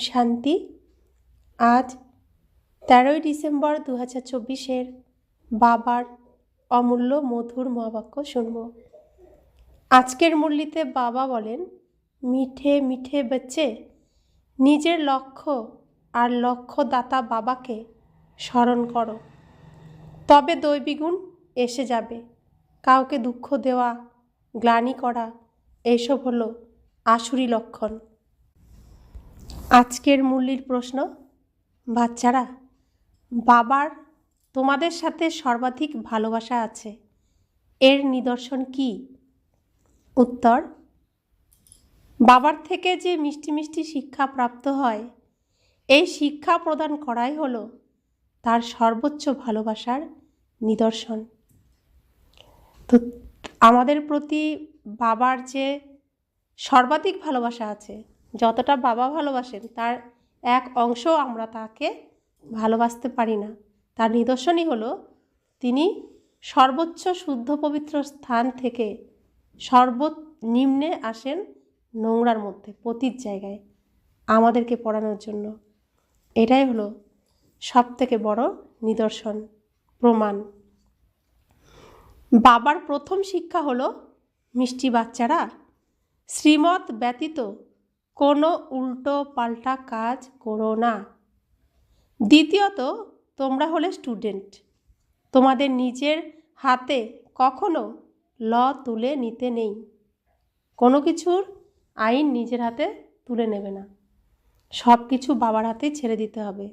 শান্তি। আজ 13ই ডিসেম্বর 2024 বাবার অমূল্য মধুর মহাবাক্য শুনব। আজকের মুরলিতে বাবা বলেন, মিঠে মিঠে বচ্চে, নিজের লক্ষ্য আর লক্ষ্যদাতা বাবাকে স্মরণ করো, তবে দৈবিগুণ এসে যাবে। কাউকে দুঃখ দেওয়া, গ্লানি করা, এইসব হলো আসুরি লক্ষণ। আজকের মুরলির প্রশ্ন, বাচ্চারা, বাবার তোমাদের সাথে সর্বাধিক ভালোবাসা আছে, এর নিদর্শন কি? উত্তর, বাবার থেকে যে মিষ্টি মিষ্টি শিক্ষা প্রাপ্ত হয়, এই শিক্ষা প্রদান করাই হলো তার সর্বোচ্চ ভালোবাসার নিদর্শন। তো আমাদের প্রতি বাবার যে সর্বাধিক ভালোবাসা আছে, যতটা বাবা ভালোবাসেন তার এক অংশ আমরা তাকে ভালোবাসতে পারি না। তার নিদর্শনই হলো তিনি সর্বোচ্চ শুদ্ধ পবিত্র স্থান থেকে সর্বনিম্নে আসেন নোংরার মধ্যে, পতিত জায়গায় আমাদেরকে পড়ানোর জন্য। এটাই হলো সব থেকে বড় নিদর্শন, প্রমাণ। বাবার প্রথম শিক্ষা হলো, মিষ্টি বাচ্চারা, শ্রীমত ব্যতীত কোনো উল্টো পাল্টা কাজ করো না। দ্বিতীয়ত, তোমরা হলে স্টুডেন্ট, তোমাদের নিজের হাতে কখনো ল তুলে নিতে নেই। কোনো কিছুর আইন নিজের হাতে তুলে নেবে না, সব কিছু বাবার হাতেই ছেড়ে দিতে হবে।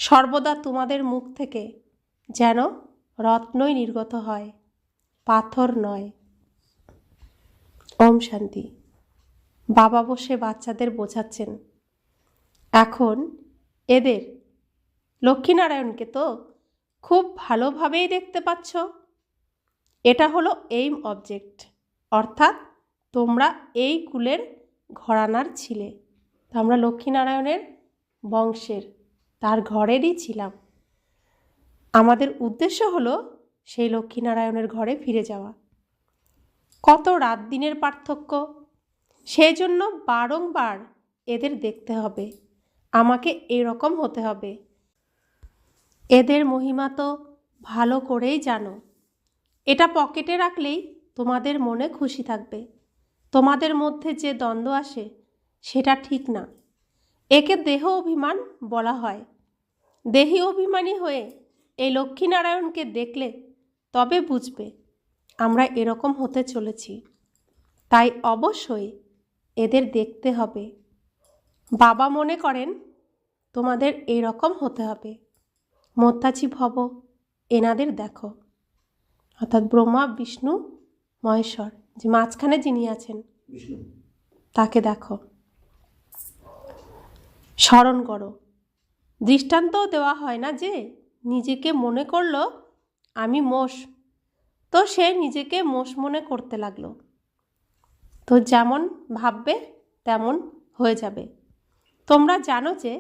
সর্বদা তোমাদের মুখ থেকে যেন রত্নই নির্গত হয়, পাথর নয়। ওম শান্তি। বাবা বসে বাচ্চাদের বোঝাচ্ছেন, এখন এদের লক্ষ্মীনারায়ণকে তো খুব ভালোভাবেই দেখতে পাচ্ছ। এটা হলো এইম অবজেক্ট, অর্থাৎ তোমরা এই কুলের ঘরানার ছিলে। তো আমরা লক্ষ্মীনারায়ণের বংশের, তার ঘরেরই ছিলাম। আমাদের উদ্দেশ্য হলো সেই লক্ষ্মীনারায়ণের ঘরে ফিরে যাওয়া। কত রাত দিনের পার্থক্য, সেই জন্য বারংবার এদের দেখতে হবে, আমাকে এরকম হতে হবে। এদের মহিমা তো ভালো করেই জানো। এটা পকেটে রাখলেই তোমাদের মনে খুশি থাকবে। তোমাদের মধ্যে যে দ্বন্দ্ব আসে সেটা ঠিক না। একে দেহ অভিমান বলা হয়। দেহি অভিমানী হয়ে এই লক্ষ্মীনারায়ণকে দেখলে তবে বুঝবে আমরা এরকম হতে চলেছি। তাই অবশ্যই এদের দেখতে হবে। বাবা মনে করেন তোমাদের এরকম হতে হবে। মোত্তাচি ভব, এনাদের দেখো, অর্থাৎ ব্রহ্মা, বিষ্ণু, মহেশ্বর, যে মাঝখানে যিনি আছেন তাকে দেখো, স্মরণ করো। দৃষ্টান্তও দেওয়া হয় না যে নিজেকে মনে করলো আমি মোষ, তো সে নিজেকে মোষ মনে করতে লাগলো। তো যেমন ভাববে তেমন হয়ে যাবে। তোমরা জানো যে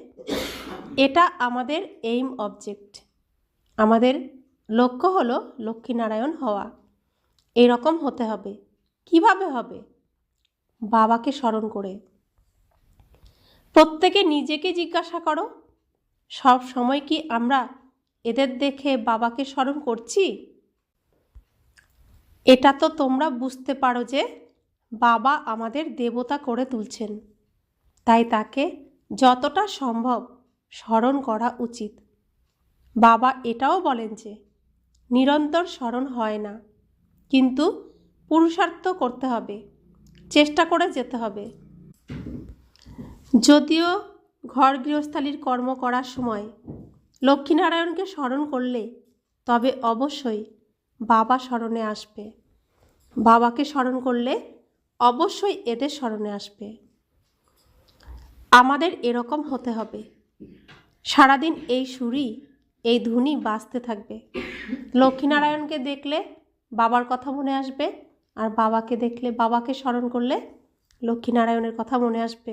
এটা আমাদের এইম অবজেক্ট, আমাদের লক্ষ্য হলো লক্ষ্মীনারায়ণ হওয়া। এরকম হতে হবে। কিভাবে হবে? বাবাকে স্মরণ করে। প্রত্যেকে নিজেকে জিজ্ঞাসা করো, সব সময় কি আমরা এদের দেখে বাবাকে স্মরণ করছি? এটা তো তোমরা বুঝতে পারো যে বাবা আমাদের দেবতা করে তুলছেন, তাই তাকে যতটা সম্ভব স্মরণ করা উচিত। বাবা এটাও বলেন যে নিরন্তর স্মরণ হয় না, কিন্তু পুরুষার্থ করতে হবে, চেষ্টা করে যেতে হবে। যদিও ঘর গৃহস্থালির কর্ম করার সময় লক্ষ্মীনারায়ণকে স্মরণ করলে তবে অবশ্যই বাবা স্মরণে আসবে। বাবাকে স্মরণ করলে অবশ্যই এদের স্মরণে আসবে। আমাদের এরকম হতে হবে। সারাদিন এই সুরই, এই ধুনি বাজতে থাকবে। লক্ষ্মীনারায়ণকে দেখলে বাবার কথা মনে আসবে, আর বাবাকে দেখলে, বাবাকে স্মরণ করলে লক্ষ্মীনারায়ণের কথা মনে আসবে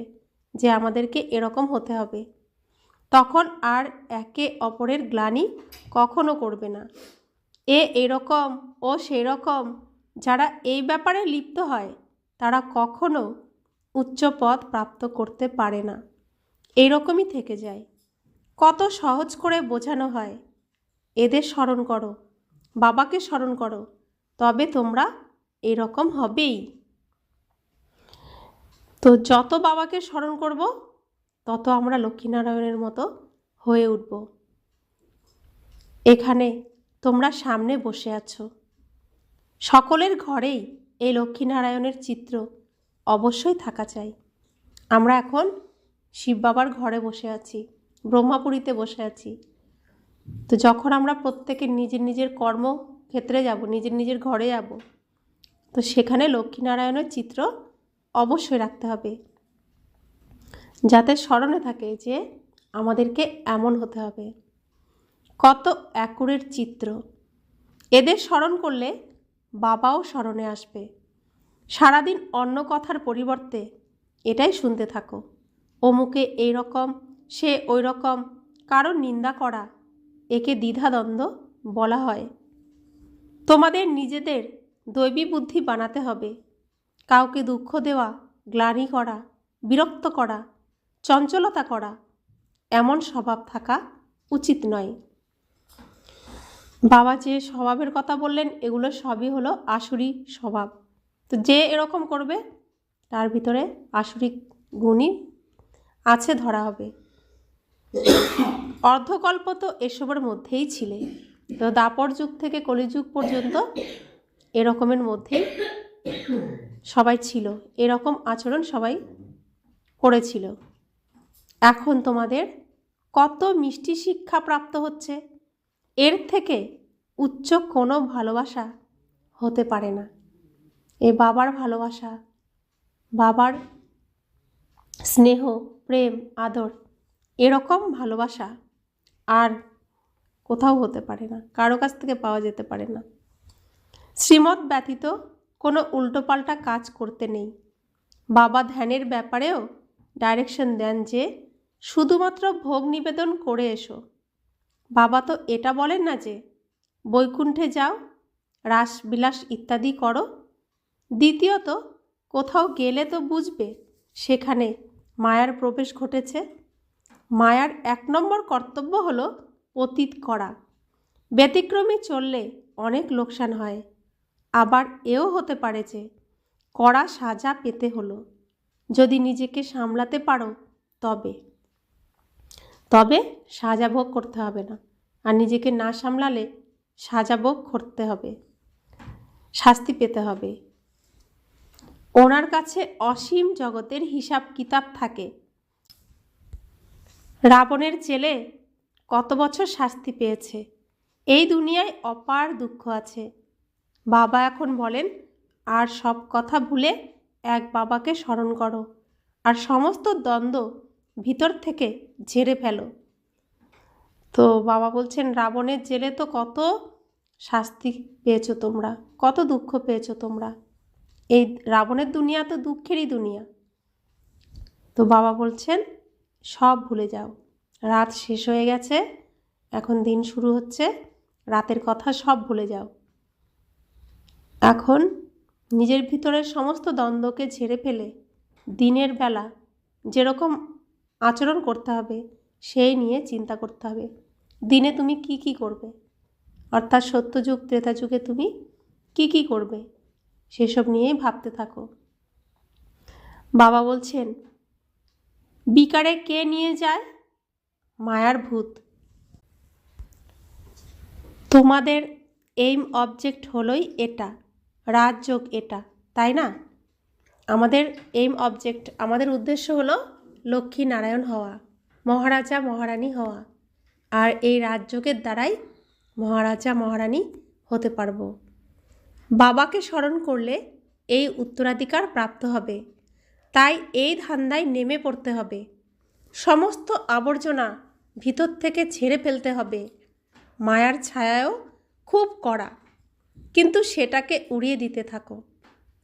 যে আমাদেরকে এরকম হতে হবে। তখন আর একে অপরের গ্লানি কখনো করবে না। এরকম, ও সেরকম, যারা এই ব্যাপারে লিপ্ত হয় তারা কখনো উচ্চ পদ প্রাপ্ত করতে পারে না। এইরকমই থেকে যায়। কত সহজ করে বোঝানো হয়, এদের স্মরণ করো, বাবাকে স্মরণ করো, তবে তোমরা এরকম হবেই। তো যত বাবাকে স্মরণ করব তত আমরা লক্ষ্মীনারায়ণের মতো হয়ে উঠব। এখানে তোমরা সামনে বসে আছো, সকলের ঘরেই এই লক্ষ্মীনারায়ণের চিত্র অবশ্যই থাকা চাই। আমরা এখন শিব বাবার ঘরে বসে আছি, ব্রহ্মাপুরীতে বসে আছি। তো যখন আমরা প্রত্যেকে নিজের নিজের কর্মক্ষেত্রে যাব, নিজের নিজের ঘরে যাব, তো সেখানে লক্ষ্মীনারায়ণের চিত্র অবশ্যই রাখতে হবে, যাতে স্মরণে থাকে যে আমাদেরকে এমন হতে হবে। কত অ্যাকুরেট চিত্র! এদের স্মরণ করলে বাবাও স্মরণে আসবে। সারাদিন অন্য কথার পরিবর্তে এটাই শুনতে থাকো, অমুকে এই রকম, সে ওই রকম, কারো নিন্দা করা, একে দ্বিধাদ্বন্দ্ব বলা হয়। তোমাদের নিজেদের দৈবী বুদ্ধি বানাতে হবে। কাউকে দুঃখ দেওয়া, গ্লানি করা, বিরক্ত করা, চঞ্চলতা করা, এমন স্বভাব থাকা উচিত নয়। বাবা যে স্বভাবের কথা বললেন, এগুলো সবই হলো আসুরি স্বভাব। তো যে এরকম করবে তার ভিতরে আসুরিক গুণই আছে ধরা হবে। অর্ধকল্প তো এসবের মধ্যেই ছিলে, তো দাপর যুগ থেকে কলিযুগ পর্যন্ত এরকমের মধ্যেই সবাই ছিল, এরকম আচরণ সবাই করেছিল। এখন তোমাদের কত মিষ্টি শিক্ষা প্রাপ্ত হচ্ছে, এর থেকে উচ্চ কোনো ভালোবাসা হতে পারে না। এ বাবার ভালোবাসা, বাবার স্নেহ, প্রেম, আদর, এরকম ভালোবাসা আর কোথাও হতে পারে না, কারো কাছ থেকে পাওয়া যেতে পারে না। শ্রীমত ব্যতীত কোনো উল্টোপাল্টা কাজ করতে নেই। বাবা ধ্যানের ব্যাপারেও ডাইরেকশন দেন যে শুধুমাত্র ভোগ নিবেদন করে এসো। বাবা তো এটা বলেন না যে বৈকুণ্ঠে যাও, রাসবিলাস ইত্যাদি করো। দ্বিতীয়ত, কোথাও গেলে তো বুঝবে সেখানে মায়ার প্রবেশ ঘটেছে। মায়ার 1 নম্বর কর্তব্য হলো পতিত করা। ব্যতিক্রমী চললে অনেক লোকসান হয়। আবার এও হতে পারে যে কড়া সাজা পেতে হলো। যদি নিজেকে সামলাতে পারো তবে সাজা ভোগ করতে হবে না, আর নিজেকে না সামলালে সাজা ভোগ করতে হবে, শাস্তি পেতে হবে। ওনার কাছে অসীম জগতের হিসাব কিতাব থাকে। রাবণের ছেলে কত বছর শাস্তি পেয়েছে, এই দুনিয়ায় অপার দুঃখ আছে। বাবা এখন বলেন, আর সব কথা ভুলে এক বাবাকে স্মরণ করো, আর সমস্ত দ্বন্দ্ব ভিতর থেকে ঝেড়ে ফেলো। তো বাবা বলছেন, রাবণের জেলে তো কত শাস্তি পেয়েছো তোমরা, কত দুঃখ পেয়েছো তোমরা। এই রাবণের দুনিয়া তো দুঃখেরই দুনিয়া। তো বাবা বলছেন সব ভুলে যাও, রাত শেষ হয়ে গেছে, এখন দিন শুরু হচ্ছে, রাতের কথা সব ভুলে যাও। এখন নিজের ভিতরের সমস্ত দ্বন্দ্বকে ঝেড়ে ফেলে দিনের বেলা যেরকম আচরণ করতে হবে সেই নিয়ে চিন্তা করতে হবে। দিনে তুমি কি কি করবে, অর্থাৎ সত্যযুগ ত্রেতা যুগে তুমি কি কি করবে, সেসব নিয়েই ভাবতে থাকো। বাবা বলছেন, বিকারে কে নিয়ে যায়? মায়ার ভূত। তোমাদের এইম অবজেক্ট হলোই এটা, রাজযোগ এটা, তাই না? আমাদের এইম অবজেক্ট, আমাদের উদ্দেশ্য হলো লক্ষ্মী নারায়ণ হওয়া, মহারাজা মহারানী হওয়া, আর এই রাজযোগের দ্বারাই মহারাজা মহারানী হতে পারবো। বাবাকে স্মরণ করলে এই উত্তরাধিকার প্রাপ্ত হবে, তাই এই ধান্দায় নেমে পড়তে হবে। সমস্ত আবর্জনা ভিতর থেকে ঝেড়ে ফেলতে হবে। মায়ার ছায়াও খুব কড়া, কিন্তু সেটাকে উড়িয়ে দিতে থাকো।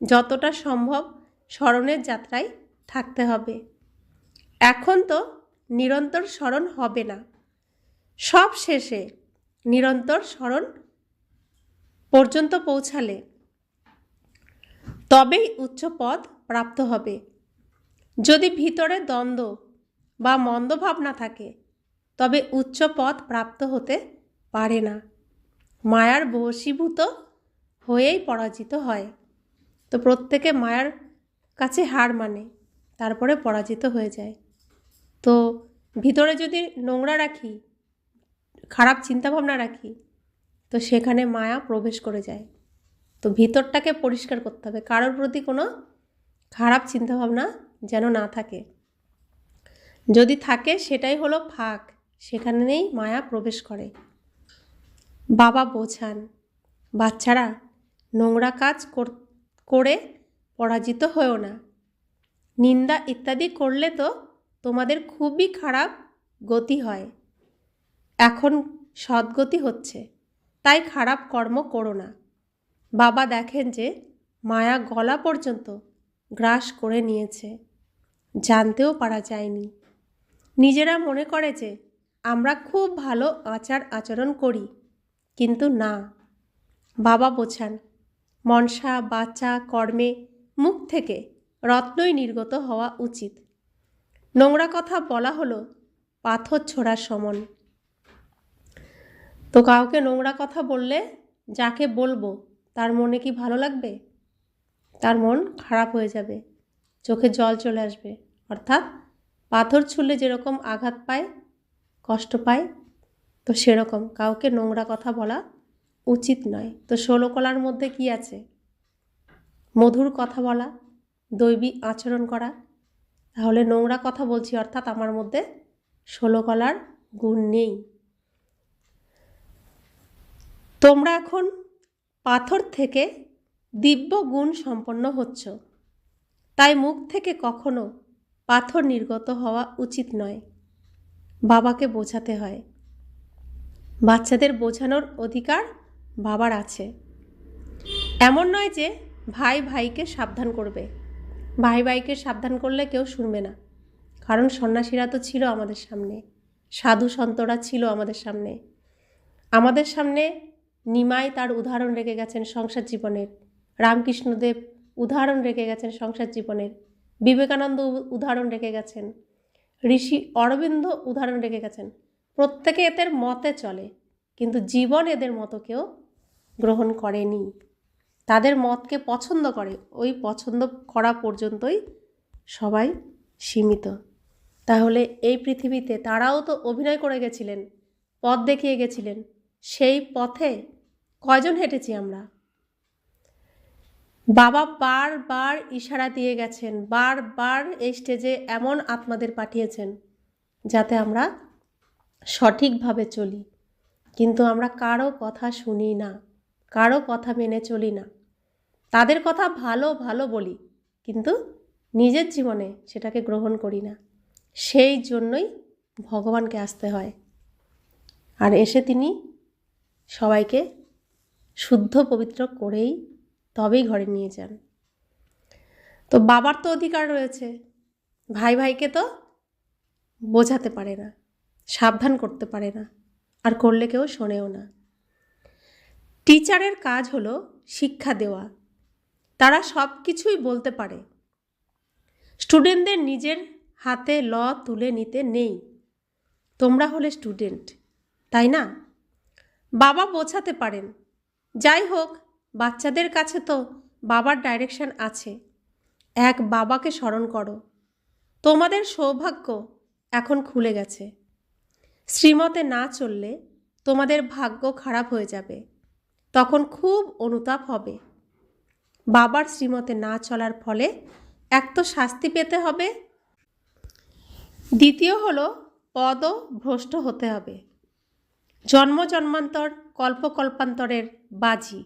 যতটা সম্ভব স্মরণের যাত্রায় থাকতে হবে। এখন তো নিরন্তর স্মরণ হবে না, সব শেষে নিরন্তর স্মরণ পর্যন্ত পৌঁছালে তবেই উচ্চ পদ প্রাপ্ত হবে। যদি ভিতরে দ্বন্দ্ব বা মন্দ ভাবনা থাকে তবে উচ্চ পদ প্রাপ্ত হতে পারে না। মায়ার বশীভূত হয়েই পরাজিত হয়। তো প্রত্যেকে মায়ার কাছে হার মানে, তারপরে পরাজিত হয়ে যায়। তো ভিতরে যদি নোংরা রাখি, খারাপ চিন্তাভাবনা রাখি, তো সেখানে মায়া প্রবেশ করে যায়। তো ভিতরটাকে পরিষ্কার করতে হবে, কারোর প্রতি কোনো খারাপ চিন্তাভাবনা যেন না থাকে। যদি থাকে সেটাই হলো ফাঁক, সেখানেই মায়া প্রবেশ করে। বাবা বোঝান, বাচ্চারা নোংরা কাজ করে পরাজিত হয়েও না। নিন্দা ইত্যাদি করলে তো তোমাদের খুবই খারাপ গতি হয়। এখন সদ্গতি হচ্ছে, তাই খারাপ কর্ম করো না। বাবা দেখেন যে মায়া গলা পর্যন্ত গ্রাস করে নিয়েছে, জানতেও পারা যায়নি। নিজেরা মনে করে যে আমরা খুব ভালো আচার আচরণ করি, কিন্তু না। বাবা বোঝান, মনসা বাচা কর্মে মুখ থেকে রত্নই নির্গত হওয়া উচিত। নোংরা কথা বলা হলো পাথর ছোড়ার সমান। তো কাউকে নোংরা কথা বললে যাকে বলবো তার মনে কি ভালো লাগবে? তার মন খারাপ হয়ে যাবে, চোখে জল চলে আসবে। অর্থাৎ পাথর ছুঁলে যেরকম আঘাত পায়, কষ্ট পায়, তো সেরকম কাউকে নোংরা কথা বলা উচিত নয়। তো 16 কলার মধ্যে কি আছে? মধুর কথা বলা, দৈবী আচরণ করা। তাহলে নোংরা কথা বলছি অর্থাৎ আমার মধ্যে 16 কলার গুণ নেই। তোমরা এখন পাথর থেকে দিব্য গুণ সম্পন্ন হচ্ছ, তাই মুখ থেকে কখনো পাথর নির্গত হওয়া উচিত নয়। বাবাকে বোঝাতে হয়। বাচ্চাদের বোঝানোর অধিকার বাবার আছে। এমন নয় যে ভাই ভাইকে সাবধান করবে। ভাই ভাইকে সাবধান করলে কেউ শুনবে না, কারণ সন্ন্যাসীরা তো ছিল আমাদের সামনে, সাধু সন্তরা ছিল আমাদের সামনে। আমাদের সামনে নিমাই তার উদাহরণ রেখে গেছেন সংসার জীবনের, রামকৃষ্ণদেব উদাহরণ রেখে গেছেন সংসার জীবনের, বিবেকানন্দ উদাহরণ রেখে গেছেন, ঋষি অরবিন্দ উদাহরণ রেখে গেছেন। প্রত্যেকে এদের মতে চলে, কিন্তু জীবন এদের মতো কেউ গ্রহণ করেনি। তাদের মতকে পছন্দ করে, ওই পছন্দ করা পর্যন্তই সবাই সীমিত। তাহলে এই পৃথিবীতে তারাও তো অভিনয় করে গেছিলেন, পথ দেখিয়ে গেছিলেন। সেই পথে কয়জন হেঁটেছি আমরা? বাবা বারবার ইশারা দিয়ে গেছেন, বারবার এই স্টেজে এমন আত্মাদের পাঠিয়েছেন যাতে আমরা সঠিকভাবে চলি, কিন্তু আমরা কারো কথা শুনি না, কারো কথা মেনে চলি না। তাদের কথা ভালো ভালো বলি, কিন্তু নিজের জীবনে সেটাকে গ্রহণ করি না। সেই জন্যই ভগবানকে আসতে হয়, আর এসে তিনি সবাইকে শুদ্ধ পবিত্র করেই তবেই ঘরে নিয়ে যান। তো বাবার তো অধিকার রয়েছে, ভাই ভাইকে তো বোঝাতে পারে না, সাবধান করতে পারে না, আর করলে কেউ শোনেও না। টিচারের কাজ হলো শিক্ষা দেওয়া। তারা সব কিছুই বলতে পারে, স্টুডেন্টদের নিজের হাতে ল তুলে নিতে নেই। তোমরা হলে স্টুডেন্ট, তাই না? বাবা বোঝাতে পারেন। যাই হোক, বাচ্চাদের কাছে তো বাবার ডাইরেকশন আছে। এক বাবাকে স্মরণ করো। তোমাদের সৌভাগ্য এখন খুলে গেছে। শ্রীমতে না চললে তোমাদের ভাগ্য খারাপ হয়ে যাবে, তখন খুব অনুতাপ হবে। বাবার শ্রীমতে না চলার ফলে এক তো শাস্তি পেতে হবে, দ্বিতীয় হলো পদভ্রষ্ট হতে হবে। জন্ম জন্মান্তর কল্পকল্পান্তরের বাজি।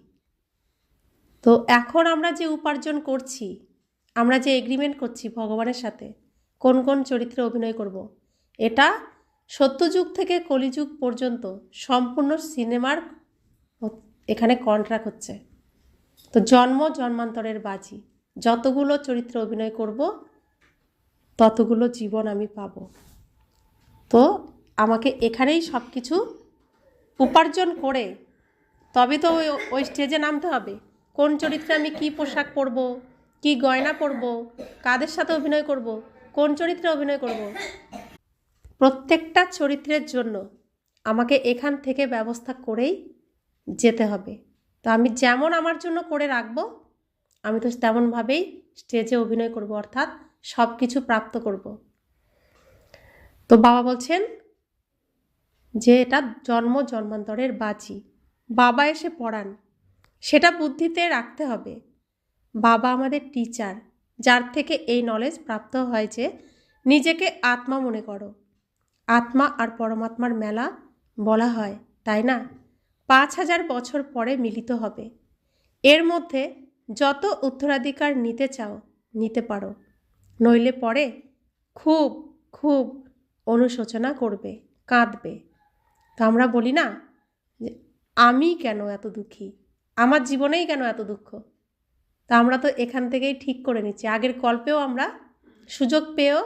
তো এখন আমরা যে উপার্জন করছি, আমরা যে এগ্রিমেন্ট করছি ভগবানের সাথে, কোন কোন চরিত্রে অভিনয় করব, এটা সত্যযুগ থেকে কলিযুগ পর্যন্ত সম্পূর্ণ সিনেমার এখানে কন্ট্রাক্ট হচ্ছে। তো জন্ম জন্মান্তরের বাজি, যতগুলো চরিত্রে অভিনয় করব ততগুলো জীবন আমি পাব। তো আমাকে এখানেই সব কিছু উপার্জন করে তবে তো ওই স্টেজে নামতে হবে। কোন চরিত্রে আমি কি পোশাক পরবো, কি গয়না পরবো, কাদের সাথে অভিনয় করব, কোন চরিত্রে অভিনয় করব, প্রত্যেকটা চরিত্রের জন্য আমাকে এখান থেকে ব্যবস্থা করেই যেতে হবে। তো আমি যেমন আমার জন্য করে রাখবো, আমি তো তেমনভাবেই স্টেজে অভিনয় করব, অর্থাৎ সব কিছু প্রাপ্ত করব। তো বাবা বলছেন যে এটা জন্ম জন্মান্তরের বাজি। বাবা এসে পড়ান, সেটা বুদ্ধিতে রাখতে হবে। বাবা আমাদের টিচার, যার থেকে এই নলেজ প্রাপ্ত হয় যে নিজেকে আত্মা মনে করো। আত্মা আর পরমাত্মার মেলা বলা হয়, তাই না? 5000 বছর পরে মিলিত হবে। এর মধ্যে যত উত্তরাধিকার নিতে চাও নিতে পারো, নইলে পরে খুব খুব অনুশোচনা করবে, কাঁদবে। তো আমরা বলি না যে আমি কেন এত দুঃখী, আমার জীবনেই কেন এত দুঃখ। তা আমরা তো এখান থেকেই ঠিক করে নিচ্ছি। আগের কল্পেও আমরা সুযোগ পেয়েও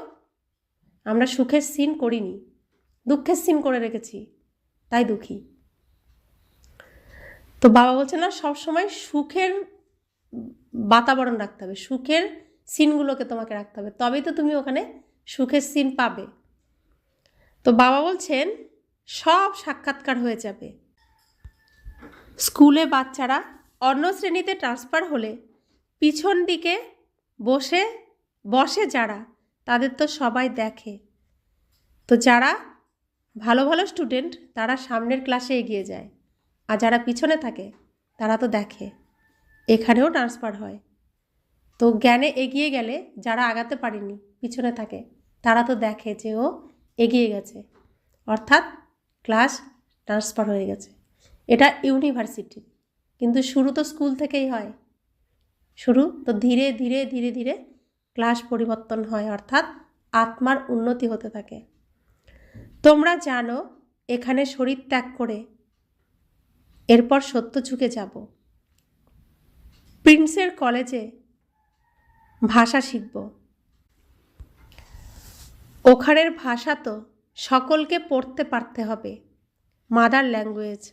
আমরা সুখের সিন করিনি, দুঃখের সিন করে রেখেছি, তাই দুঃখী। তো বাবা বলছে না, সবসময় সুখের বাতাবরণ রাখতে হবে, সুখের সিনগুলোকে তোমাকে রাখতে হবে, তবেই তো তুমি ওখানে সুখের সিন পাবে। তো বাবা বলছেন সব সাক্ষাৎকার হয়ে যাবে। স্কুলে বাচ্চারা অন্য শ্রেণীতে ট্রান্সফার হলে পিছন দিকে বসে যারা, তাদের তো সবাই দেখে। তো যারা ভালো ভালো স্টুডেন্ট তারা সামনের ক্লাসে এগিয়ে যায়, আর যারা পিছনে থাকে তারা তো দেখে। এখানেও ট্রান্সফার হয়। তো জ্ঞানে এগিয়ে গেলে যারা আগাতে পারেনি পিছনে থাকে, তারা তো দেখে যে ও এগিয়ে গেছে, অর্থাৎ ক্লাস ট্রান্সফার হয়ে গেছে। এটা ইউনিভার্সিটি, কিন্তু শুরু তো স্কুল থেকেই হয়। শুরু তো ধীরে ধীরে ধীরে ধীরে ক্লাস পরিবর্তন হয়, অর্থাৎ আত্মার উন্নতি হতে থাকে। তোমরা জানো এখানে শরীর ত্যাগ করে এরপর সত্যযুগে যাব। প্রিন্সের কলেজে ভাষা শিখব। ওখানের ভাষা তো সকলকে পড়তে পারতে হবে, মাদার ল্যাঙ্গুয়েজ।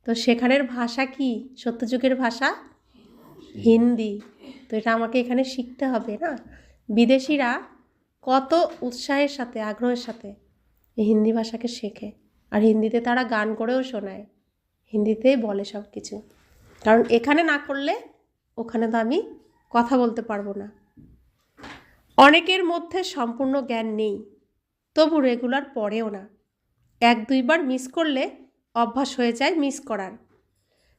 তো সেখানের ভাষা কি? সত্যযুগের ভাষা হিন্দি। তো এটা আমাকে এখানে শিখতে হবে না? বিদেশিরা কত উৎসাহের সাথে, আগ্রহের সাথে এই হিন্দি ভাষাকে শেখে, আর হিন্দিতে তারা গান করেও শোনায়, হিন্দিতেই বলে সব কিছু। কারণ এখানে না করলে ওখানে তো আমি কথা বলতে পারবো না। অনেকের মধ্যে সম্পূর্ণ জ্ঞান নেই, তবু রেগুলার পড়েও না। 1-2 বার মিস করলে অভ্যাস হয়ে যায় মিস করার।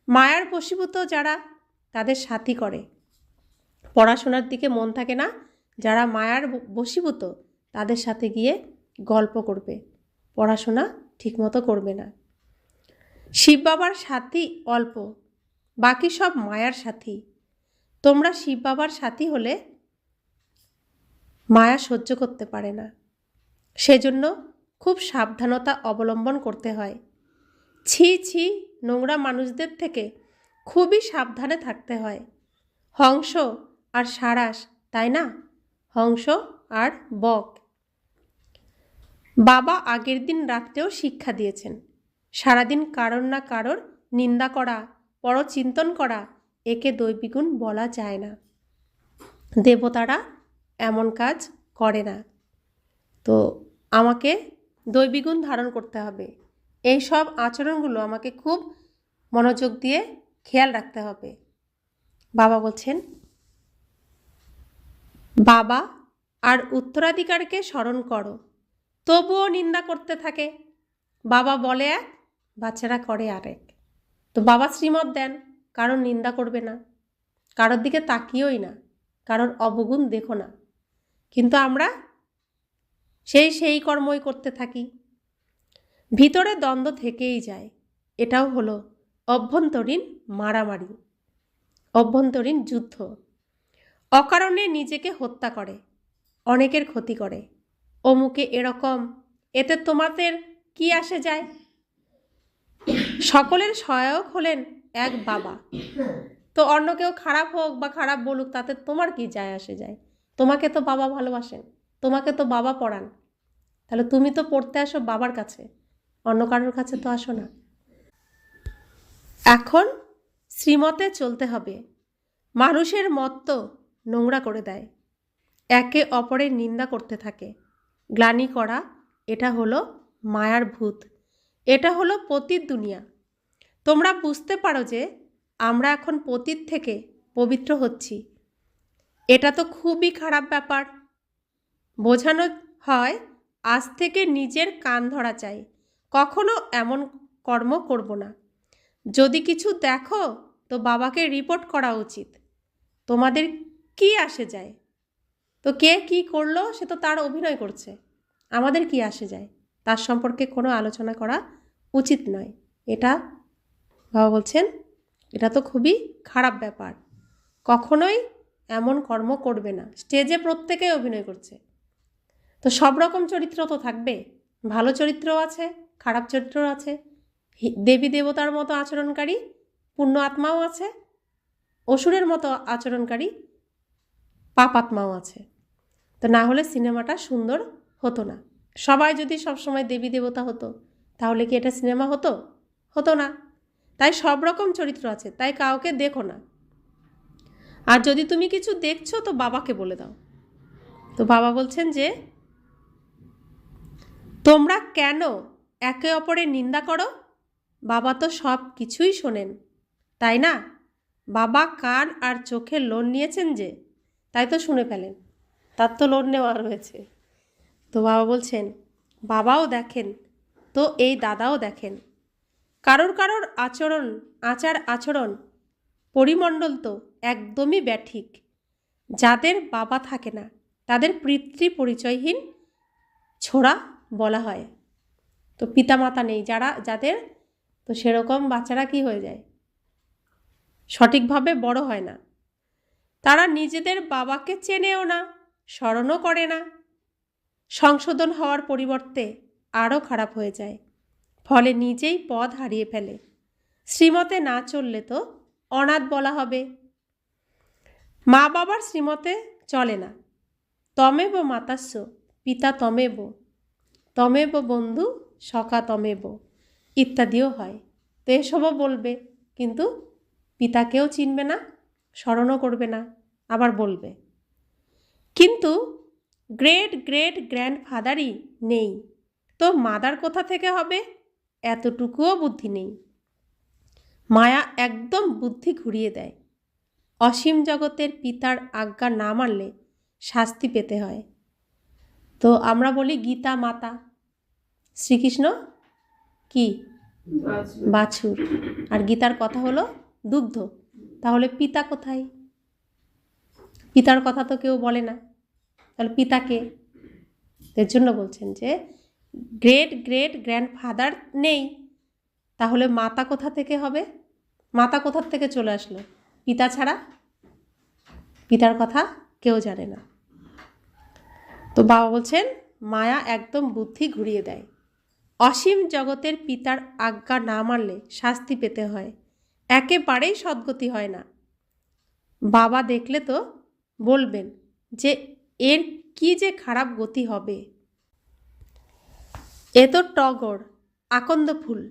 মায়ার বশীভূত যারা তাদের সাথী করে, পড়াশোনার দিকে মন থাকে না। যারা মায়ার বশীভূত তাদের সাথে গিয়ে গল্প করবে, পড়াশোনা ঠিকমতো করবে না। শিব বাবার সাথী অল্প, বাকি সব মায়ার সাথী। তোমরা শিব বাবার সাথী হলে মায়া সহ্য করতে পারে না, সেজন্য খুব সাবধানতা অবলম্বন করতে হয়। ছি ছি নোংরা মানুষদের থেকে খুবই সাবধানে থাকতে হয়। হংস আর সারাস, তাই না? হংস আর বক। বাবা আগের দিন রাত্রেও শিক্ষা দিয়েছেন, সারাদিন কারোর না কারোর নিন্দা করা, পরচিন্তন করা, একে দৈবিগুণ বলা যায় না। দেবতারা এমন কাজ করে না। তো আমাকে দৈবিগুণ ধারণ করতে হবে। এই সব আচরণগুলো আমাকে খুব মনোযোগ দিয়ে খেয়াল রাখতে হবে। বাবা বলছেন, বাবা আর উত্তরাধিকারকে স্মরণ করো, তবুও নিন্দা করতে থাকে। বাবা বলে এক, বাচ্চারা করে আরেক। তো বাবা শ্রীমত দেন, কারোর নিন্দা করবে না, কারোর দিকে তাকিয়েই না, কারোর অবগুণ দেখো না। কিন্তু আমরা সেই কর্মই করতে থাকি। ভিতরে দ্বন্দ্ব থেকেই যায়। এটাও হলো অভ্যন্তরীণ মারামারি, অভ্যন্তরীণ যুদ্ধ। অকারণে নিজেকে হত্যা করে, অনেকের ক্ষতি করে। অমুকে এরকম, এতে তোমাদের কি আসে যায়? সকলের সহায়ক হলেন এক বাবা। তো অন্য কেউ খারাপ হোক বা খারাপ বলুক, তাতে তোমার কি যায় আসে যায়? তোমাকে তো বাবা ভালোবাসেন, তোমাকে তো বাবা পড়ান। তাহলে তুমি তো পড়তে আসো বাবার কাছে, অন্য কারোর কাছে তো আসো না। এখন শ্রীমতে চলতে হবে। মানুষের মত তো নোংরা করে দেয়, একে অপরের নিন্দা করতে থাকে, গ্লানি করা এটা হলো মায়ার ভূত, এটা হলো পতিত দুনিয়া। তোমরা বুঝতে পারো যে আমরা এখন পতিত থেকে পবিত্র হচ্ছি, এটা তো খুবই খারাপ ব্যাপার। বোঝানো হয় আজ থেকে নিজের কান ধরা চাই, কখনো এমন কর্ম করব না। যদি কিছু দেখো তো বাবাকে রিপোর্ট করা উচিত। তোমাদের কি আসে যায়? তো কে কি করলো সে তো তার অভিনয় করছে, আমাদের কি আসে যায়? তার সম্পর্কে কোনো আলোচনা করা উচিত নয়। এটা বাবা বলছেন এটা তো খুবই খারাপ ব্যাপার, কখনোই এমন কর্ম করবে না। স্টেজে প্রত্যেকেই অভিনয় করছে, তো সব রকম চরিত্র তো থাকবে, ভালো চরিত্রও আছে, খারাপ চরিত্রও আছে, দেবী দেবতার মতো আচরণকারী পুণ্য আত্মাও আছে, অসুরের মতো আচরণকারী পাপ আত্মাও আছে। তো না হলে সিনেমাটা সুন্দর হতো না। সবাই যদি সবসময় দেবী দেবতা হতো তাহলে কি এটা সিনেমা হতো? হতো না। তাই সব রকম চরিত্র আছে, তাই কাউকে দেখো না। আর যদি তুমি কিছু দেখছো তো বাবাকে বলে দাও। তো বাবা বলছেন যে তোমরা কেন একে অপরের নিন্দা করো? বাবা তো সব কিছুই শোনেন, তাই না? বাবা কান আর চোখের লোন নিয়েছেন যে, তাই তো শুনে ফেলেন, তার তো লোন নেওয়া রয়েছে। তো বাবা বলছেন বাবাও দেখেন, তো এই দাদাও দেখেন। কারোর কারোর আচার আচরণ পরিমণ্ডল তো একদমই ব্যাঠিক। যাদের বাবা থাকে না তাদের পিতৃ পরিচয়হীন ছোড়া বলা হয়। তো পিতামাতা নেই যাদের, তো সেরকম বাচ্চারা কি হয়ে যায়? সঠিকভাবে বড় হয় না। তারা নিজেদের বাবাকে চেনেও না, স্মরণও করে না। সংশোধন হওয়ার পরিবর্তে আরও খারাপ হয়ে যায়, ফলে নিজেই পথ হারিয়ে ফেলে। শ্রীমতে না চললে তো অনাথ বলা হবে। মা বাবার শ্রীমতে চলে না। তমেব মাতাস্য পিতা তমেব, তমেব বন্ধু সখা তমেব ইত্যাদিও হয়। তো এসবও বলবে, কিন্তু পিতাকেও চিনবে না, স্মরণও করবে না, আবার বলবে। কিন্তু গ্রেট গ্রেট গ্র্যান্ডফাদারই নেই, তো মাদার কোথা থেকে হবে? এতটুকুও বুদ্ধি নেই। মায়া একদম বুদ্ধি ঘুরিয়ে দেয়। অসীম জগতের পিতার আজ্ঞা না মানলে শাস্তি পেতে হয়। তো আমরা বলি গীতা মাতা, শ্রীকৃষ্ণ কি? বাছুর, আর গীতার কথা হলো দুগ্ধ। তাহলে পিতা কোথায়? পিতার কথা তো কেউ বলে না, তাহলে পিতাকে? এর জন্য বলছেন যে গ্রেট গ্রেট গ্র্যান্ডফাদার নেই, তাহলে মাতা কোথা থেকে হবে? মাতা কোথার থেকে চলে আসলো? পিতা ছাড়া পিতার কথা কেউ জানে না। তো বাবা বলছেন মায়া একদম বুদ্ধি ঘুরিয়ে দেয়। অসীম জগতের পিতার আজ্ঞা না মানলে শাস্তি পেতে হয়, একেবারেই সদ্গতি হয় না। বাবা দেখলে তো বলবেন যে এর কি যে খারাপ গতি হবে। এ তো টগর, আকন্দ ফুল,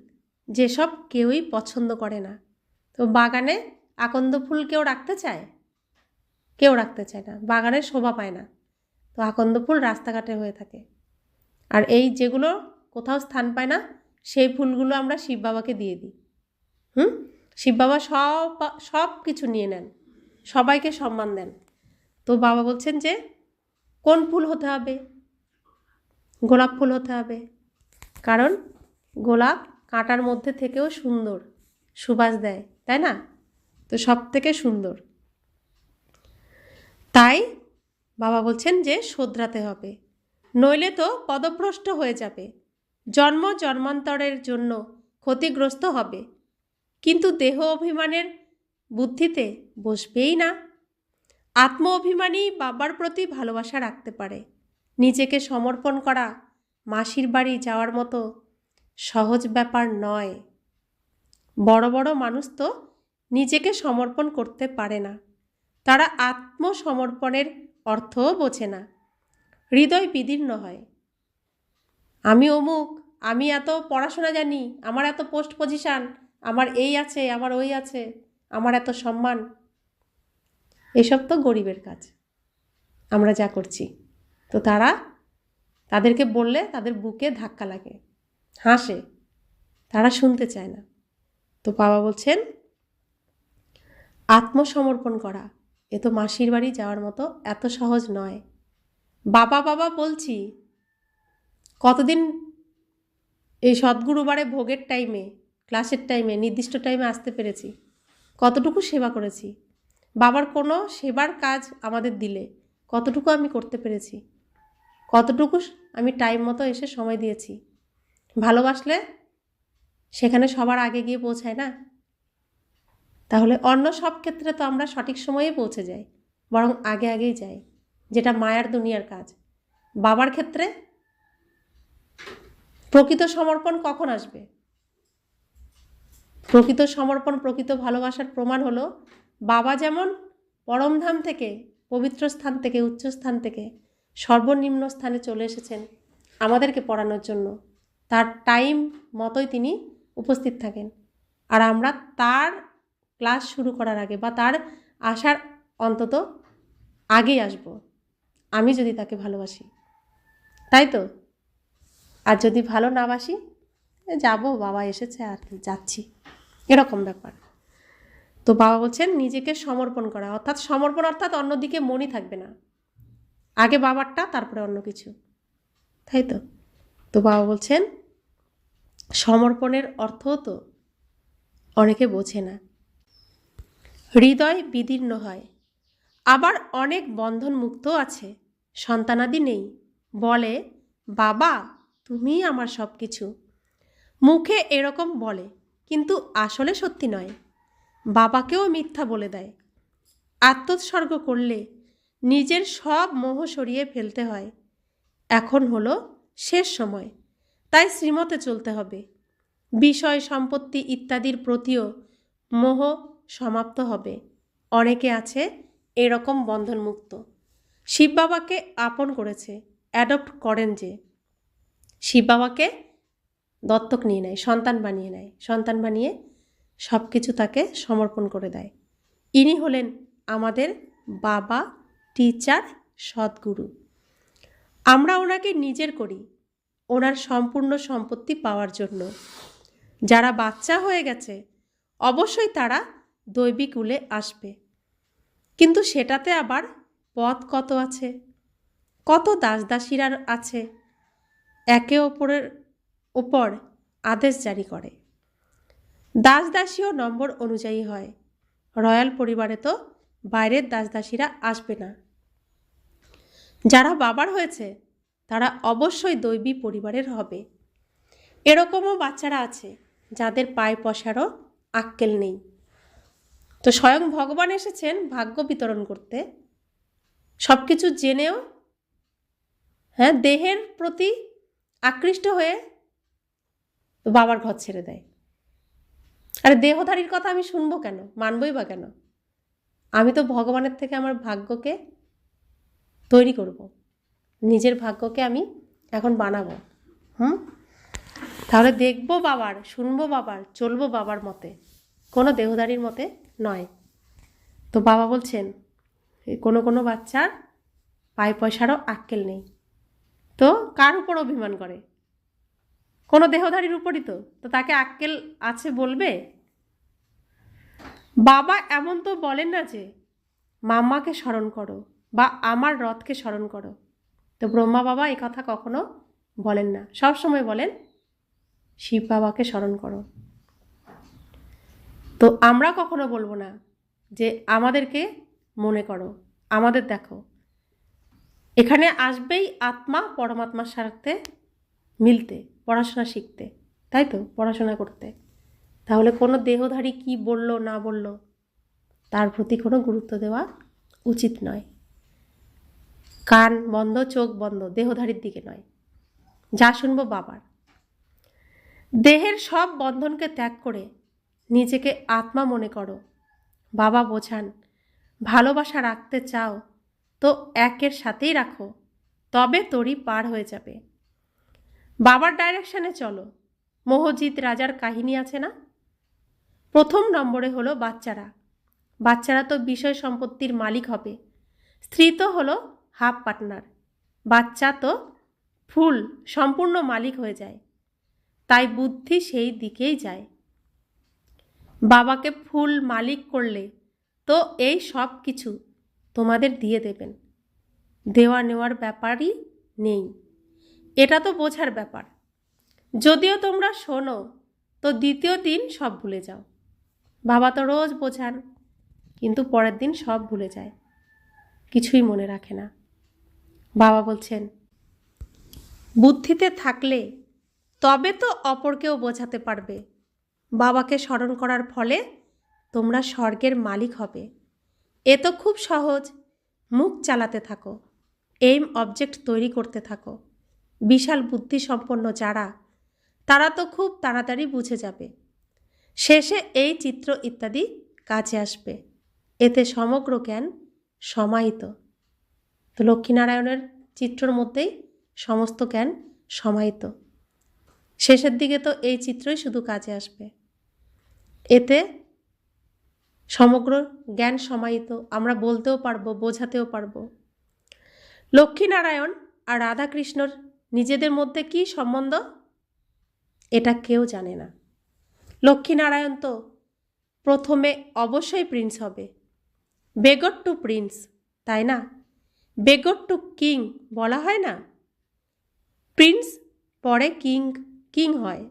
যেসব কেউই পছন্দ করে না। তো বাগানে আকন্দ ফুল কেউ রাখতে চায়? কেউ রাখতে চায় না, বাগানে শোভা পায় না। তো আকন্দ ফুল রাস্তাঘাটে হয়ে থাকে। আর এই যেগুলো কোথাও স্থান পায় না সেই ফুলগুলো আমরা শিব বাবাকে দিয়ে দিই। শিব বাবা সব কিছু নিয়ে নেন, সবাইকে সম্মান দেন। তো বাবা বলছেন যে কোন ফুল হতে হবে? গোলাপ ফুল হতে হবে, কারণ গোলাপ কাঁটার মধ্যে থেকেও সুন্দর, সুবাস দেয়, তাই না? তো সব থেকে সুন্দর। তাই বাবা বলছেন যে শোধরাতে হবে, নইলে তো পদভ্রষ্ট হয়ে যাবে, জন্ম জন্মান্তরের জন্য ক্ষতিগ্রস্ত হবে। কিন্তু দেহ অভিমানের বুদ্ধিতে বসবেই না। আত্ম অভিমানী বাবার প্রতি ভালোবাসা রাখতে পারে। নিজেকে সমর্পণ করা মাসির বাড়ি যাওয়ার মতো সহজ ব্যাপার নয়। বড় বড় মানুষ তো নিজেকে সমর্পণ করতে পারে না, তারা আত্মসমর্পণের অর্থও বোঝে না। হৃদয় বিদীর্ণ হয়। আমি অমুক, আমি এত পড়াশোনা জানি, আমার এত পোস্ট পজিশান, আমার এই আছে, আমার ওই আছে, আমার এত সম্মান। এসব তো গরিবের কাজ আমরা যা করছি। তো তারা তাদেরকে বললে তাদের বুকে ধাক্কা লাগে, হাসে, তারা শুনতে চায় না। তো বাবা বলছেন আত্মসমর্পণ করা এ তো মাসির বাড়ি যাওয়ার মতো এত সহজ নয়। বাবা বাবা বলছি, কতদিন এই সদ্গুরুবারে ভোগের টাইমে, ক্লাসের টাইমে, নির্দিষ্ট টাইমে আসতে পেরেছি, কতটুকু সেবা করেছি, বাবার কোনো সেবার কাজ আমাদের দিলে কতটুকু আমি করতে পেরেছি, কতটুকু আমি টাইম মতো এসে সময় দিয়েছি। ভালোবাসলে সেখানে সবার আগে গিয়ে পৌঁছায় না? তাহলে অন্য সব ক্ষেত্রে তো আমরা সঠিক সময়ে পৌঁছে যাই, বরং আগে আগেই যাই, যেটা মায়ার দুনিয়ার কাজ। বাবার ক্ষেত্রে প্রকৃত সমর্পণ কখন আসবে? প্রকৃত সমর্পণ, প্রকৃত ভালোবাসার প্রমাণ হলো বাবা যেমন পরমধাম থেকে, পবিত্র স্থান থেকে, উচ্চ স্থান থেকে সর্বনিম্ন স্থানে চলে এসেছেন আমাদেরকে পড়ানোর জন্য, তার টাইম মতোই তিনি উপস্থিত থাকেন। আর আমরা তার ক্লাস শুরু করার আগে বা তার আসার অন্তত আগেই আসব, আমি যদি তাকে ভালোবাসি, তাই তো? আর যদি ভালো না বাসি, যাব, বাবা এসেছে আর কি, যাচ্ছি, এরকম ব্যাপার। তো বাবা বলছেন নিজেকে সমর্পণ করা, অর্থাৎ সমর্পণ অর্থাৎ অন্যদিকে মনই থাকবে না, আগে বাবারটা তারপরে অন্য কিছু, তাই তো? তো বাবা বলছেন সমর্পণের অর্থও তো অনেকে বোঝে না। হৃদয় বিদীর্ণ হয়, আবার অনেক বন্ধন মুক্ত আছে, সন্তানাদি নেই, বলে বাবা তুমিই আমার সব কিছু। মুখে এরকম বলে, কিন্তু আসলে সত্যি নয়। বাবাকেও মিথ্যা বলে দেয়। আত্মোৎসর্গ করলে নিজের সব মোহ সরিয়ে ফেলতে হয়। এখন হলো শেষ সময়, তাই শ্রীমতে চলতে হবে। বিষয় সম্পত্তি ইত্যাদির প্রতিও মোহ সমাপ্ত হবে। অনেকে আছে এরকম বন্ধনমুক্ত, শিব বাবাকে আপন করেছে, অ্যাডপ্ট করেন, যে শিব বাবাকে দত্তক নিয়ে নেয়, সন্তান বানিয়ে নেয়, সন্তান বানিয়ে সব কিছু তাকে সমর্পণ করে দেয়। ইনি হলেন আমাদের বাবা, টিচার, সদ্গুরু। আমরা ওনাকে নিজের করি ওনার সম্পূর্ণ সম্পত্তি পাওয়ার জন্য। যারা বাচ্চা হয়ে গেছে অবশ্যই তারা দৈবিক কুলে আসবে, কিন্তু সেটাতে আবার পথ কত আছে, কত দাসদাসীরা আছে, একে অপরের ওপর আদেশ জারি করে। দাসদাসীও নম্বর অনুযায়ী হয়। রয়্যাল পরিবারে তো বাইরের দাসদাসীরা আসবে না। যারা বাবার হয়েছে তারা অবশ্যই দৈবী পরিবারের হবে। এরকমও বাচ্চারা আছে যাদের পায়ে পয়সারও আক্কেল নেই। তো স্বয়ং ভগবান এসেছেন ভাগ্য বিতরণ করতে, সব কিছু জেনেও দেহের প্রতি আকৃষ্ট হয়ে বাবার ঘর ছেড়ে দেয়। আরে দেহধারীর কথা আমি শুনবো কেন, মানবই বা কেন? আমি তো ভগবানের থেকে আমার ভাগ্যকে তৈরি করব, নিজের ভাগ্যকে আমি এখন বানাবো। তাহলে দেখবো বাবার, শুনবো বাবার, চলবো বাবার মতে, কোনো দেহধারীর মতে নয়। তো বাবা বলছেন কোনো কোনো বাচ্চার পায়ে পয়সারও আক্কেল নেই, তো কার উপর অভিমান করে? কোনো দেহধারীর উপরই তো। তো তাকে আক্কেল আছে বলবে? বাবা এমন তো বলেন না যে মাম্মাকে স্মরণ করো বা আমার রথকে স্মরণ করো। তো ব্রহ্মা বাবা এই কথা কখনো বলেন না, সব সময় বলেন শিব বাবাকে স্মরণ করো। তো আমরা কখনো বলবো না যে আমাদেরকে মনে করো, আমাদের দেখো। এখানে আসবেই আত্মা পরমাত্মার সাথে মিলতে, পড়াশোনা শিখতে, তাই তো, পড়াশোনা করতে। তাহলে কোনো দেহধারী কি বলল না বলল তার প্রতি কোনো গুরুত্ব দেওয়া উচিত নয়। কান বন্ধ, চোখ বন্ধ, দেহধারীর দিকে নয়, যা শুনবো বাবার। দেহের সব বন্ধনকে ত্যাগ করে নিজেকে আত্মা মনে করো। বাবা বোঝান ভালোবাসা রাখতে চাও তো একের সাথেই রাখো, তবে তরি পার হয়ে যাবে। বাবার ডাইরেকশনে চলো। মোহজিৎ রাজার কাহিনী আছে না? প্রথম নম্বরে হলো বাচ্চারা। বাচ্চারা তো বিষয় সম্পত্তির মালিক হবে, স্ত্রী তো হলো হাফ পার্টনার, বাচ্চা তো ফুল সম্পূর্ণ মালিক হয়ে যায়, তাই বুদ্ধি সেই দিকেই যায়। বাবাকে ফুল মালিক করলে তো এই সব কিছু তোমাদের দিয়ে দেবেন, দেওয়া নেওয়ার ব্যাপারই নেই। এটা তো বোঝার ব্যাপার। যদিও তোমরা শোনো তো দ্বিতীয় দিন সব ভুলে যাও। বাবা তো রোজ বোঝান, কিন্তু পরের দিন সব ভুলে যায়, কিছুই মনে রাখে না। বাবা বলছেন, বুদ্ধিতে থাকলে তবে তো অপরকেও বোঝাতে পারবে। বাবাকে স্মরণ করার ফলে তোমরা স্বর্গের মালিক হবে। এ তো খুব সহজ। মুখ চালাতে থাকো, এইম অবজেক্ট তৈরি করতে থাকো। বিশাল বুদ্ধি সম্পন্ন যারা, তারা তো খুব তাড়াতাড়ি বুঝে যাবে। শেষে এই চিত্র ইত্যাদি কাজে আসবে। এতে সমগ্র জ্ঞান সমাহিত। তো লক্ষ্মীনারায়ণের চিত্রর মধ্যেই সমস্ত জ্ঞান সমাহিত। শেষের দিকে তো এই চিত্রই শুধু কাজে আসবে। এতে সমগ্র জ্ঞান সমাহিত, আমরা বলতেও পারবো, বোঝাতেও পারবো। লক্ষ্মীনারায়ণ আর রাধাকৃষ্ণর নিজেদের মধ্যে কি সম্বন্ধ, এটা কেউ জানে না। লক্ষ্মীনারায়ণ তো প্রথমে অবশ্যই প্রিন্স হবে, বেগর টু প্রিন্স, তাই না? বেগর টু কিং বলা হয় না? প্রিন্স পরে কিং, কিং হয়।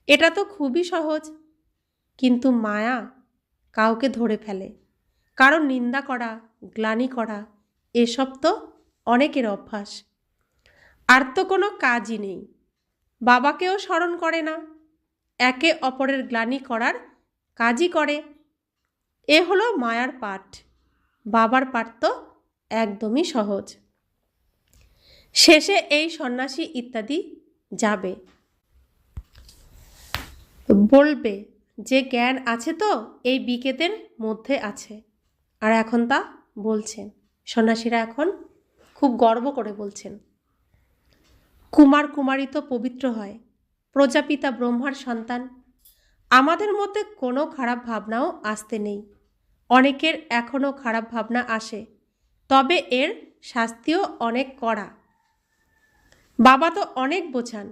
এটা তো খুবই সহজ। কিন্তু মায়া কাউকে ধরে ফেলে, কারণ নিন্দা করা, গ্লানি করা, এসব তো অনেকের অভ্যাস। আর তো কোনো কাজই নেই, বাবাকেও স্মরণ করে না, একে অপরের গ্লানি করার কাজই করে। এ হলো মায়ার পাঠ। বাবার পাঠ তো একদমই সহজ। শেষে এই সন্ন্যাসী ইত্যাদি যাবে, বলবে যে জ্ঞান আছে তো এই বিকেদের মধ্যে আছে। আর এখন তা বলছেন সন্ন্যাসীরা, এখন খুব গর্ব করে বলছেন, কুমার কুমারী তো পবিত্র হয়, প্রজাপিতা ব্রহ্মার সন্তান। আমাদের মধ্যে কোনো খারাপ ভাবনাও আসতে নেই। অনেকের এখনও খারাপ ভাবনা আসে, তবে এর শাস্তিও অনেক কড়া। বাবা তো অনেক বোঝান,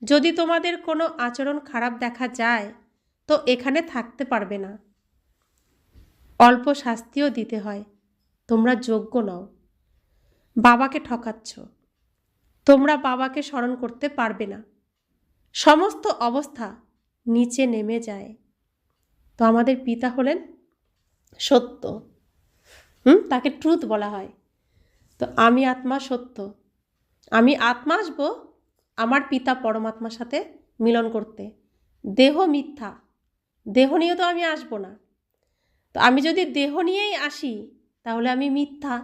যদি তোমাদের কোনো আচরণ খারাপ দেখা যায় তো এখানে থাকতে পারবে না। অল্প শাস্তিও দিতে হয়, তোমরা যোগ্য নও। বাবাকে ঠকাচ্ছ, তোমরা বাবাকে স্মরণ করতে পারবে না। সমস্ত অবস্থা নিচে নেমে যায়। তো আমাদের পিতা হলেন সত্য, তাকে ট্রুথ বলা হয়। তো আমি আত্মা সত্য, আমি আত্মা আসবো আমার পিতা পরমাত্মার সাথে মিলন করতে। দেহ মিথ্যা, দেহ নিয়ে তো আমি আসবো না। তো আমি যদি দেহ নিয়েই আসি তাহলে আমি মিথ্যা।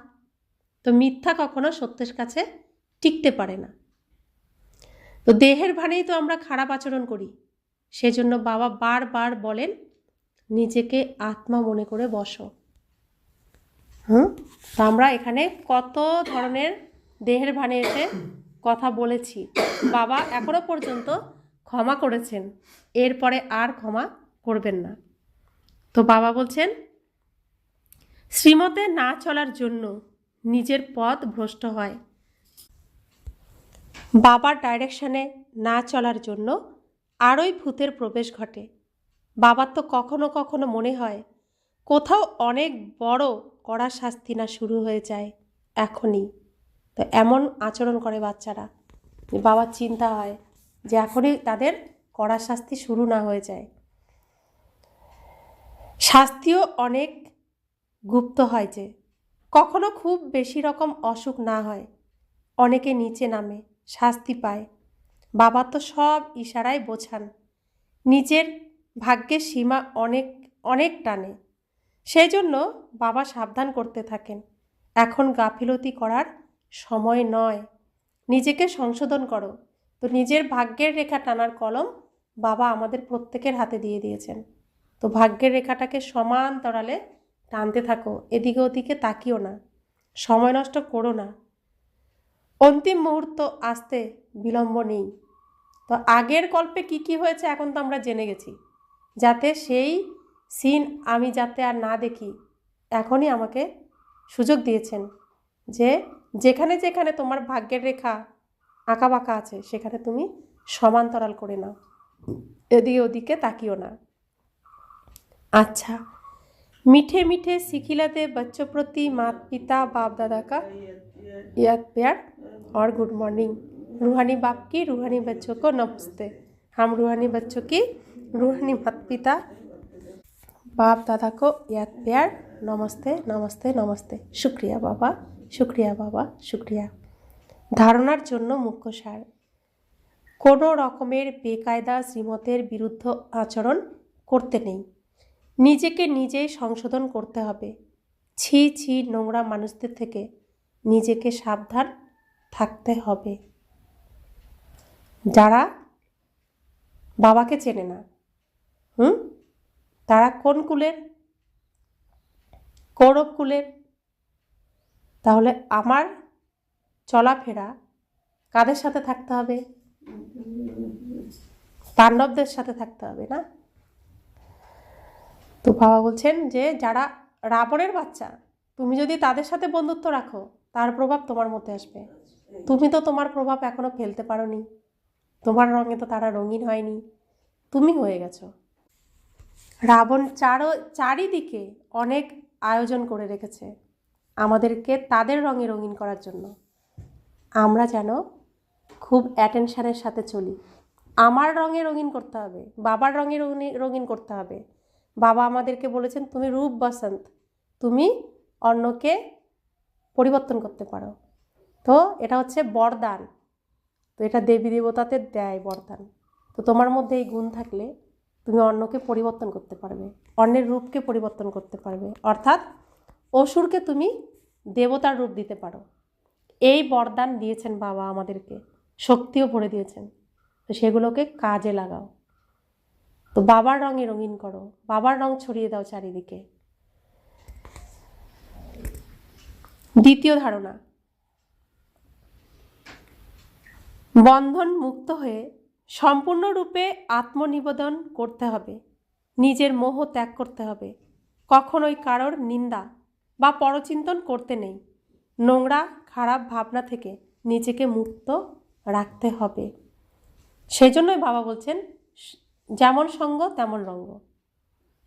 তো মিথ্যা কখনো সত্যের কাছে টিকতে পারে না। তো দেহের ভানেই তো আমরা খারাপ আচরণ করি। সেজন্য বাবা বারবার বলেন, নিজেকে আত্মা মনে করে বসো। তো আমরা এখানে কত ধরনের দেহের ভানে এসে কথা বলেছি, বাবা এখনো পর্যন্ত ক্ষমা করেছেন, এরপরে আর ক্ষমা করবেন না। তো বাবা বলছেন, শ্রীমতে না চলার জন্য নিজের পথ ভ্রষ্ট হয়। বাবার ডাইরেকশনে না চলার জন্য আরোই ভূতের প্রবেশ ঘটে। বাবার তো কখনো কখনো মনে হয় কোথাও অনেক বড় কড়া শাস্তি না শুরু হয়ে যায় এখনই। তো এমন আচরণ করে বাচ্চারা, বাবার চিন্তা হয় যে এখনই তাদের কড়া শাস্তি শুরু না হয়ে যায়। শাস্তিও অনেক গুপ্ত হয়, যে কখনো খুব বেশি রকম অসুখ না হয়, অনেকে নিচে নামে, শাস্তি পায়। বাবা তো সব ইশারায় বোঝান, নিজের ভাগ্যের সীমা অনেক অনেক টানে। সেই জন্য বাবা সাবধান করতে থাকেন, এখন গাফিলতি করার সময় নয়, নিজেকে সংশোধন করো। তো নিজের ভাগ্যের রেখা টানার কলম বাবা আমাদের প্রত্যেকের হাতে দিয়ে দিয়েছেন। তো ভাগ্যের রেখাটাকে সমান্তরালে টানতে থাকো, এদিকে ওদিকে তাকিও না, সময় নষ্ট করো না। অন্তিম মুহূর্ত আসতে বিলম্ব নেই। তো আগের কল্পে কি কি হয়েছে এখন তো আমরা জেনে গেছি, যাতে সেই সিন আমি যাতে আর না দেখি, এখনই আমাকে সুযোগ দিয়েছেন যে যেখানে যেখানে তোমার ভাগ্যের রেখা আঁকা বাঁকা আছে, সেখানে তুমি সমান্তরাল করে নাও, এদিকে ওদিকে তাকিও না। अच्छा, मीठे मीठे सिखिलाते बच्चों प्रति माता पिता बाप दादा का याद प्यार और गुड मॉर्निंग। रूहानी बाप की रूहानी बच्चों को नमस्ते। हम रूहानी बच्चों की रूहानी माता पिता बाप दादा को याद प्यार नमस्ते नमस्ते नमस्ते। शुक्रिया बाबा, शुक्रिया बाबा, शुक्रिया। धारणार जन्य मुख्य सार, कोनो रकमेर बेकायदा श्रीमतेर बिरुद्ध आचरण करते नेই, নিজেকে নিজেই সংশোধন করতে হবে। ছি ছি নোংরা মানুষদের থেকে নিজেকে সাবধান থাকতে হবে। যারা বাবাকে চেনে না, তারা কোন কুলের? কৌরব কুলের। তাহলে আমার চলাফেরা কাদের সাথে থাকতে হবে? পাণ্ডবদের সাথে থাকতে হবে না? তো বাবা বলছেন যে যারা রাবণের বাচ্চা, তুমি যদি তাদের সাথে বন্ধুত্ব রাখো, তার প্রভাব তোমার মধ্যে আসবে। তুমি তো তোমার প্রভাব এখনো ফেলতে পারোনি, তোমার রঙে তো তারা রঙিন হয়নি, তুমি হয়ে গেছো। রাবণ চারিদিকে অনেক আয়োজন করে রেখেছে আমাদেরকে তাদের রঙে রঙিন করার জন্য। আমরা যেন খুব অ্যাটেনশানের সাথে চলি। আমার রঙে রঙিন করতে হবে, বাবার রঙে রঙিন করতে হবে। বাবা আমাদেরকে বলেছেন তুমি রূপ বসন্ত, তুমি অন্যকে পরিবর্তন করতে পারো। তো এটা হচ্ছে বরদান, তো এটা দেবী দেবতাদের দেয় বরদান। তো তোমার মধ্যে এই গুণ থাকলে তুমি অন্যকে পরিবর্তন করতে পারবে, অন্যের রূপকে পরিবর্তন করতে পারবে, অর্থাৎ অসুরকে তুমি দেবতার রূপ দিতে পারো। এই বরদান দিয়েছেন বাবা আমাদেরকে, শক্তিও ভরে দিয়েছেন। তো সেগুলোকে কাজে লাগাও। তো বাবার রঙে রঙিন করো, বাবার রং ছড়িয়ে দাও চারিদিকে। দ্বিতীয় ধারণা, বন্ধন মুক্ত হয়ে সম্পূর্ণরূপে আত্মনিবেদন করতে হবে, নিজের মোহ ত্যাগ করতে হবে। কখনোই কারোর নিন্দা বা পরচিন্তন করতে নেই, নোংরা খারাপ ভাবনা থেকে নিজেকে মুক্ত রাখতে হবে। সেই জন্যই বাবা বলছেন যেমন সঙ্গ তেমন রঙ্গ।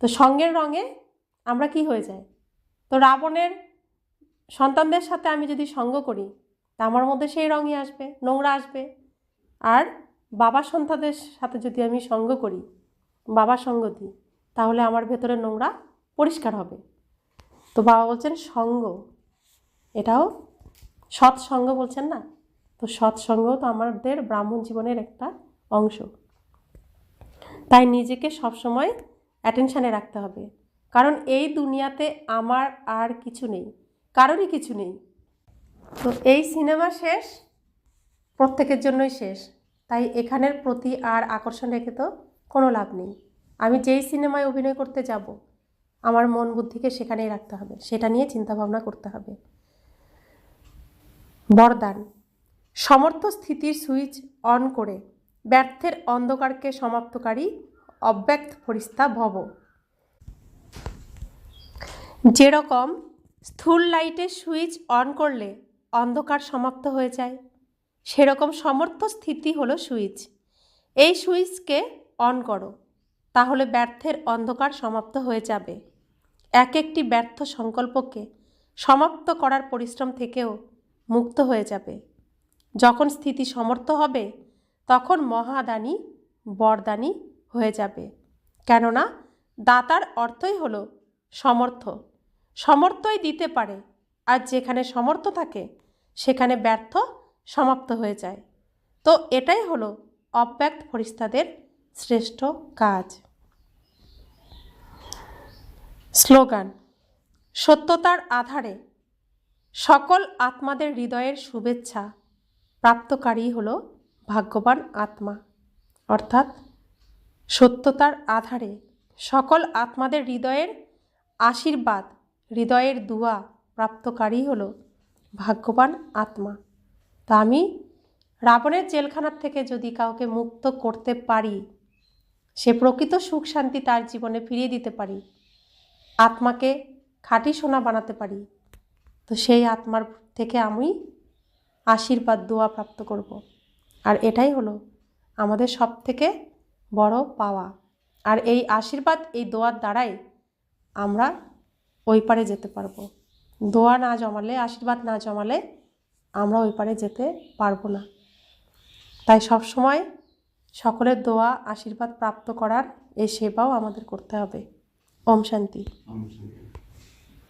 তো সঙ্গের রঙে আমরা কি হয়ে যাই? তো রাবণের সন্তানদের সাথে আমি যদি সঙ্গ করি, তা আমার মধ্যে সেই রঙই আসবে, নোংরা আসবে। আর বাবার সন্তানদের সাথে যদি আমি সঙ্গ করি, বাবার সঙ্গ দিই, তাহলে আমার ভেতরে নোংরা পরিষ্কার হবে। তো বাবা বলছেন সঙ্গ, এটাও সৎসঙ্গ বলছেন না? তো সৎসঙ্গও তো আমাদের ব্রাহ্মণ জীবনের একটা অংশ। তাই নিজেকে সবসময় অ্যাটেনশানে রাখতে হবে, কারণ এই দুনিয়াতে আমার আর কিছু নেই, কারোরই কিছু নেই। তো এই সিনেমা শেষ, প্রত্যেকের জন্যই শেষ। তাই এখানের প্রতি আর আকর্ষণ রেখে তো কোনো লাভ নেই। আমি যেই সিনেমায় অভিনয় করতে যাব, আমার মন বুদ্ধিকে সেখানেই রাখতে হবে, সেটা নিয়ে চিন্তাভাবনা করতে হবে। বরদান, সমর্থ স্থিতির সুইচ অন করে ব্যর্থের অন্ধকারকে সমাপ্তকারী অব্যক্ত ফরিস্তা ভব। যেরকম স্থূল লাইটের সুইচ অন করলে অন্ধকার সমাপ্ত হয়ে যায়, সেরকম সমর্থ স্থিতি হলো সুইচ। এই সুইচকে অন করো, তাহলে ব্যর্থের অন্ধকার সমাপ্ত হয়ে যাবে। এক একটি ব্যর্থ সংকল্পকে সমাপ্ত করার পরিশ্রম থেকেও মুক্ত হয়ে যাবে। যখন স্থিতি সমর্থ হবে, তখন মহাদানী বরদানী হয়ে যাবে। কেননা দাতার অর্থই হলো সমর্থ, সমর্থই দিতে পারে। আর যেখানে সমর্থ থাকে, সেখানে ব্যর্থ সমাপ্ত হয়ে যায়। তো এটাই হলো অব্যক্ত ফরিস্তাদের শ্রেষ্ঠ কাজ। স্লোগান, সত্যতার আধারে সকল আত্মাদের হৃদয়ের শুভেচ্ছা প্রাপ্তকারী হলো ভাগ্যবান আত্মা। অর্থাৎ সত্যতার আধারে সকল আত্মাদের হৃদয়ের আশীর্বাদ, হৃদয়ের দুয়া প্রাপ্তকারী হলো ভাগ্যবান আত্মা। তা আমি রাবণের জেলখানার থেকে যদি কাউকে মুক্ত করতে পারি, সে প্রকৃত সুখ শান্তি তার জীবনে ফিরিয়ে দিতে পারি, আত্মাকে খাঁটি সোনা বানাতে পারি, তো সেই আত্মার থেকে আমি আশীর্বাদ দোয়া প্রাপ্ত করব। আর এটাই হলো আমাদের সব থেকে বড় পাওয়া। আর এই আশীর্বাদ, এই দোয়ার দ্বারাই আমরা ওই পারে যেতে পারবো। দোয়া না জমালে, আশীর্বাদ না জমালে আমরা ওই পারে যেতে পারবো না। তাই সব সময় সকলের দোয়া আশীর্বাদ প্রাপ্ত করার এই সেবাও আমাদের করতে হবে। ওম শান্তি।